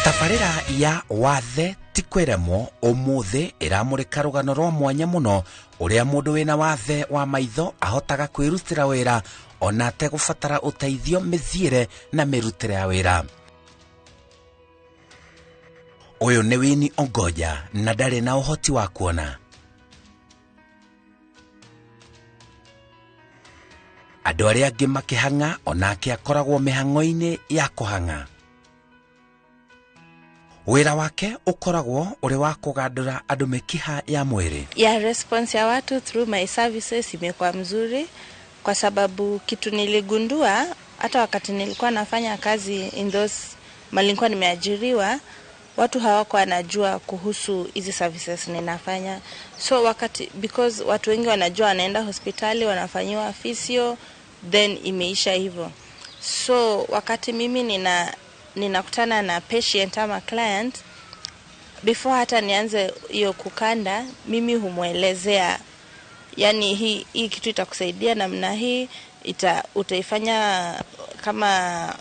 Tabarĩra ya wathe tikwĩremwo ũmũthĩ ĩramũrĩka rũgano rwa mwanya mũno ũrĩa mũndũ wĩna wathe wa maitho ahotaga kwĩrutĩra wĩra ona ategũbatara ũteithio mĩthiĩre na mĩrutĩre ya wĩra. Ũyũ nĩ Winnie Ogonje na ndarĩ na ũhoti wa kuona. Andũ arĩa angĩ makĩhang'a onake akoragwo mĩhang'o-inĩ ya kũhang'a. Wĩra wake ukoragwo uri wa kũgandũra andũ mĩkiha ya mwĩrĩ. Ya response ya watu through my services imekuwa mzuri kwa sababu kitu niligundua hata wakati nilikuwa nafanya kazi in those malikuwa nimeajiriwa, watu hawako wanajua kuhusu hizi services ninafanya. So wakati because watu wengi wanajua wanaenda hospitali wanafanyiwa physio then imeisha hivyo. So wakati mimi ninakutana na patient ama client, before hata nianze hiyo kukanda, mimi humuelezea yani hii kitu itakusaidia namna hii, utaifanya kama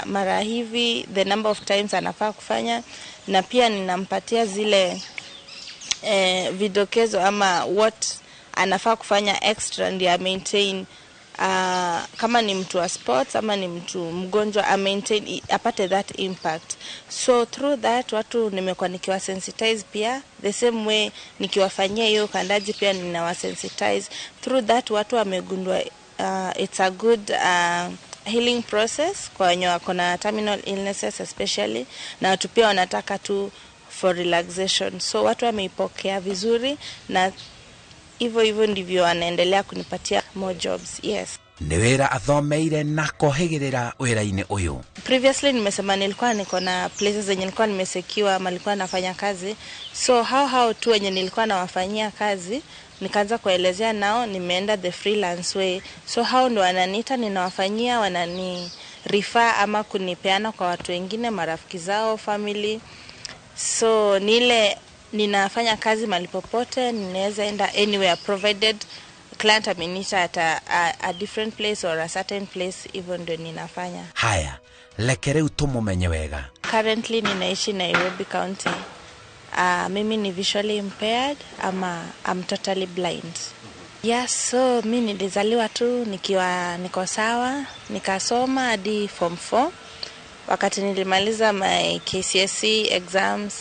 mara hivi, the number of times anafaa kufanya, na pia ninampatia zile vidokezo ama what anafaa kufanya extra ndio maintain. Kama ni mtu wa sports ama ni mtu mgonjwa maintain apate that impact. So through that watu nimekuwa nikiwa sensitize pia the same way nikiwafanyia hiyo kandaji pia ninawa sensitize. Through that watu wamegundua it's a good healing process kwa wenye wako na terminal illnesses especially, na watu pia wanataka tu for relaxation. So watu wameipokea vizuri na hivyo ndivyo anaendelea kunipatia more jobs. Yes. Nĩ wĩra athomeire na kohĩgĩrĩra wĩra-inĩ ũyũ. Previously nimesema nilikuwa niko na places zenye nilikuwa nimesecure ama nilikuwa nafanya kazi. So how tu wenye nilikuwa nawafanyia kazi nikaanza kuelezea nao nimeenda the freelance way. So how ndo wananiita ninawafanyia, wanani refer ama kunipeana kwa watu wengine, marafiki zao, family. So ninafanya kazi malipopote, ninaweza enda anywhere provided client amenita at a different place or a certain place, even ndo ninafanya. Haya, leke rĩu tũmũmenye wega. Currently ninaishi Nairobi County. Mimi ni visually impaired ama I'm totally blind. Yes, so mimi nilizaliwa tu niko sawa, nikasoma hadi form 4. Wakati nilimaliza my KCSE exams,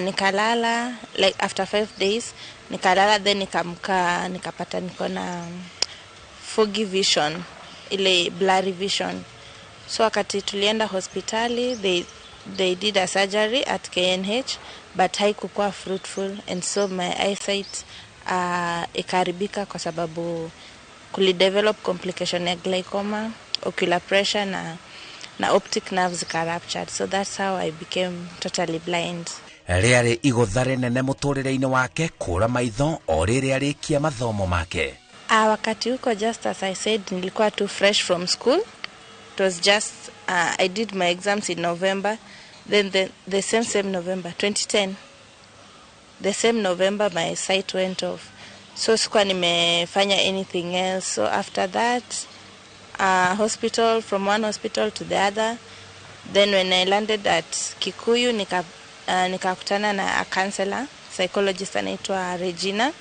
nikalala like after 5 days, nikalala then nikamka nikapata niko na foggy vision, ile blurry vision. So wakati tulienda hospitali, they did a surgery at KNH but haikuwa fruitful, and so my eyesight ikaribika kwa sababu kulidevelop complication ya glaucoma, ocular pressure na optic nerves got ruptured. So that's how I became totally blind. Rĩarĩ igũtha rĩnene mũtũrĩre-inĩ wake kũra maitho o rĩrĩa arĩkia mathomo make. Wakati huko, just as I said, nilikuwa too fresh from school. It was just I did my exams in November, then the same November 2010, the same November my sight went off. So sikuwa nimefanya anything else. So after that hospital, from one hospital to the other. Then when I landed at Kikuyu, nikakutana na a counselor, psychologist anaitwa Regina.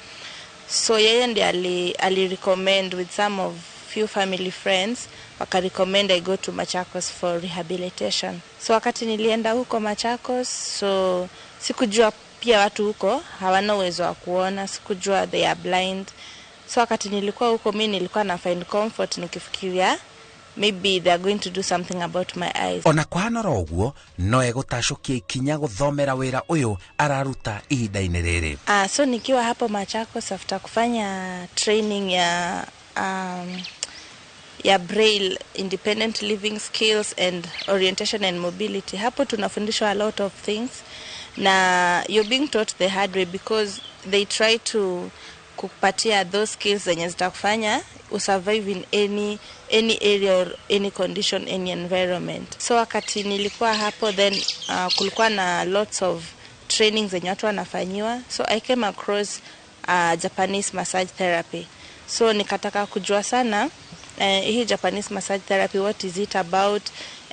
So yeye ndiye ali-recommend with some of few family friends, waka-recommend I go to Machakos for rehabilitation. So wakati nilienda huko Machakos, so sikujua pia watu huko hawana uwezo wa kuona, sikujua they are blind. So wakati nilikuwa huko mimi nilikuwa na find comfort nikifikiria maybe they are going to do something about my eyes. Ona kwanora ũguo no egũtacũkia ikinya gũthomera wĩra ũyũ araruta ihinda-inĩ rĩrĩ. So nikiwa hapo Machakos after kufanya training ya braille, independent living skills and orientation and mobility, hapo tunafundishwa a lot of things na you're being taught the hard way because they try to kupatia those skills zenye zitakufanya usurvive in any area or any condition, any environment. So wakati nilikuwa hapo then kulikuwa na lots of trainings zenye watu wanafanyiwa. So I came across Japanese massage therapy. So nikataka kujua sana hii Japanese massage therapy, what is it about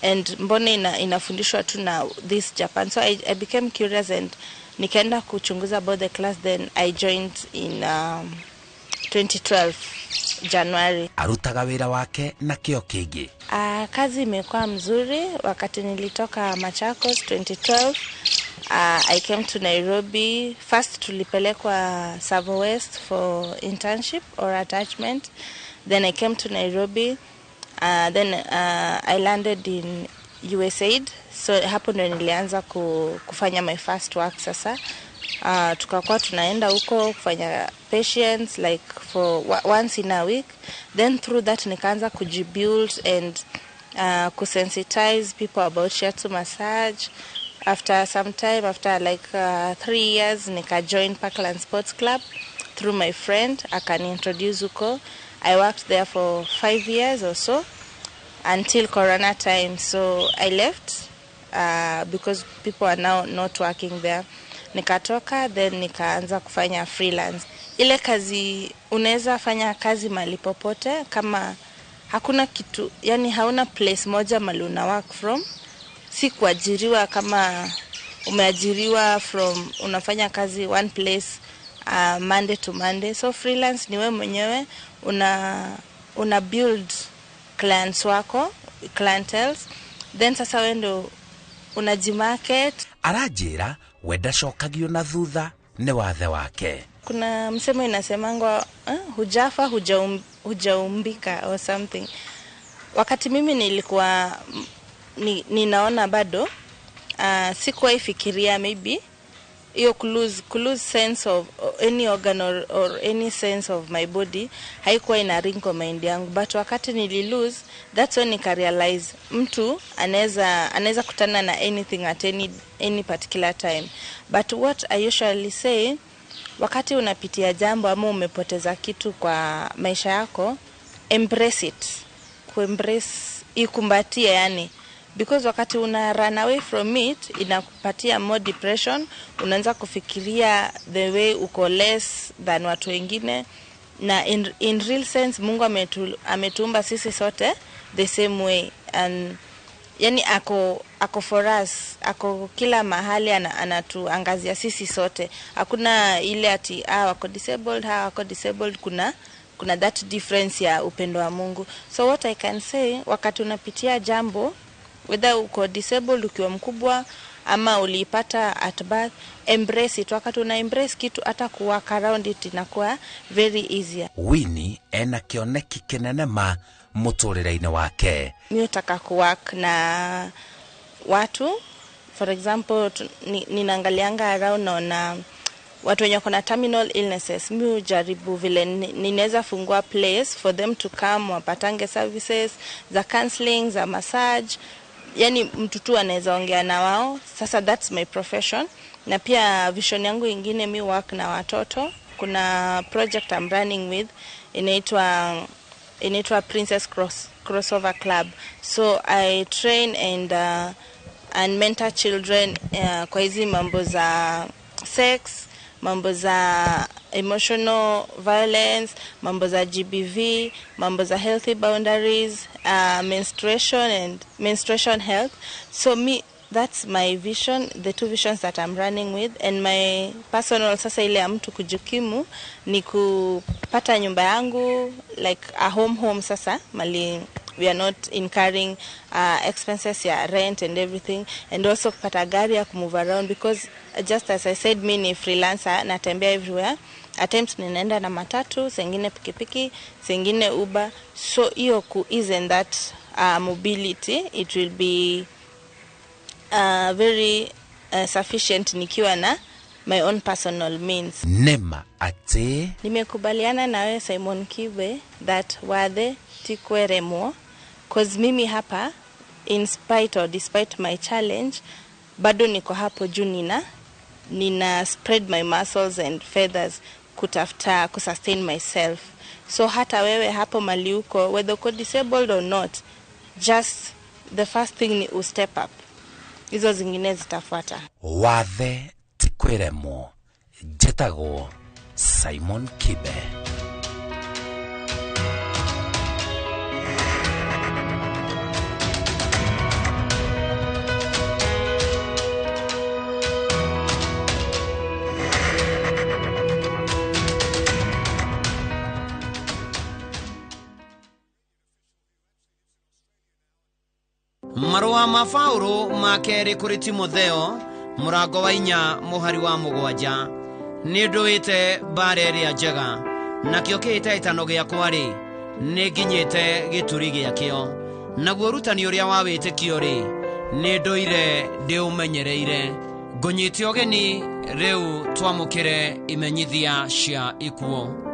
and mbona inafundishwa tu na this Japan. So I became curious and nikaenda kuchunguza about the class. Then I joined in 2012 January. Arutaga wira wake na kio kingi. Kazi imekuwa mzuri. Wakati nilitoka Machakos 2012, I came to Nairobi. First tulipelekwa Savo West for internship or attachment. Then I came to Nairobi. Then I landed in USAID. So hapo ndo nilianza kufanya my first work sasa. Tukakuwa tunaenda huko kufanya patients like for once in a week. Then through that nikaanza kujibuild and kusensitize people about shiatsu massage. After some time, after like 3 years, nika join Parkland Sports Club through my friend. Akani introduce huko. I worked there for 5 years or so until Corona time. So I left because people are now not working there. Nikatoka, then nikaanza kufanya freelance. Ile kazi unaweza fanya kazi mahali popote kama hakuna kitu, yani hauna place moja mahali una work from. Si kuajiriwa kama umeajiriwa from unafanya kazi one place Monday to Monday. So freelance ni wewe mwenyewe una build clients wako, clientele. Then sasa wewe ndo unajimarket. Arajira wenda shokagio na thutha ni wathe wake. Kuna msemo inasemangwa hujafa hujaumbika or something. Wakati mimi nilikuwa ninaona bado sikuwa ifikiria maybe hiyo lose sense of any organ or any sense of my body haikuwa ina ring kwa mind yangu. But wakati nili lose, that's when nika realize mtu anaweza kutana na anything at any particular time. But what I usually say, wakati unapitia jambo ama umepoteza kitu kwa maisha yako, embrace it. Kuembrace, ikumbatie yani. Because wakati una run away from it, inakupatia more depression. Unaanza kufikiria the way uko less than watu wengine. Na in real sense, Mungu ametuumba sisi sote the same way. And yani ako for us, ako kila mahali anatuangazia sisi sote. Hakuna ile ati wako disabled, kuna that difference ya upendo wa Mungu. So what I can say, wakati unapitia jambo, whether uko disabled ukiwa mkubwa ama uliipata at birth, embrace it. Wakati una embrace kitu, hata kuwalk around it inakuwa very easier. Winnie ena kioneki kinene ma muturire-ini wake. Mimi nataka kuwork na watu. For example, ninaangalianga around na watu wenye kuna terminal illnesses. Mimi hujaribu vile ninaweza fungua place for them to come wapatange services za counseling, za massage. Yani mtu tu anaweza ongea na wao. Sasa that's my profession. Na pia vision yangu ingine, mi work na watoto. Kuna project I'm running with inaitwa Princess Crossover Club. So I train and mentor children kwa hizi mambo za sex, mambo za emotional violence, mambo za GBV, mambo za healthy boundaries, menstruation and menstruation health. So that's my vision, the two visions that I'm running with. And my personal, sasa ile ya mtu kujikimu ni kupata nyumba yangu, like a home sasa, mali we are not incurring expenses ya rent and everything, and also kupata gari ya kumove around, because just as I said, mimi ni freelancer, natembea everywhere. At times ninaenda na matatu, sengine pikipiki, sengine Uber. So hiyo isn't that mobility, it will be very sufficient nikiwa na my own personal means. Nĩma ati nimekubaliana na wewe Simon Kibe that wathe tikweremo, cause mimi hapa, in spite or despite my challenge, bado niko hapo juu nina spread my muscles and feathers kutafuta kusustain myself. So hata wewe hapo mali uko, whether uko disabled or not, just the first thing ni step up. Hizo zingine zitafuata. Wathe tikweremo. Jetago Simon Kibe. Marũa ma Paulo ma kerĩ kũrĩ Timotheo mũrango wa 4 mũhari wa 7. Nĩ ndũĩte mbara ĩrĩa njega, nakĩo kĩhĩtahĩtano gĩakwa-rĩ nĩ nginyĩte gĩturi gĩakĩo. Naguo ũrutani ũrĩa wa wĩtĩkio-rĩ nĩ ndũire ndĩũmenyereire. Ngũnyĩte ũgeni rĩu twamũkĩre imenyithia cia ikuo.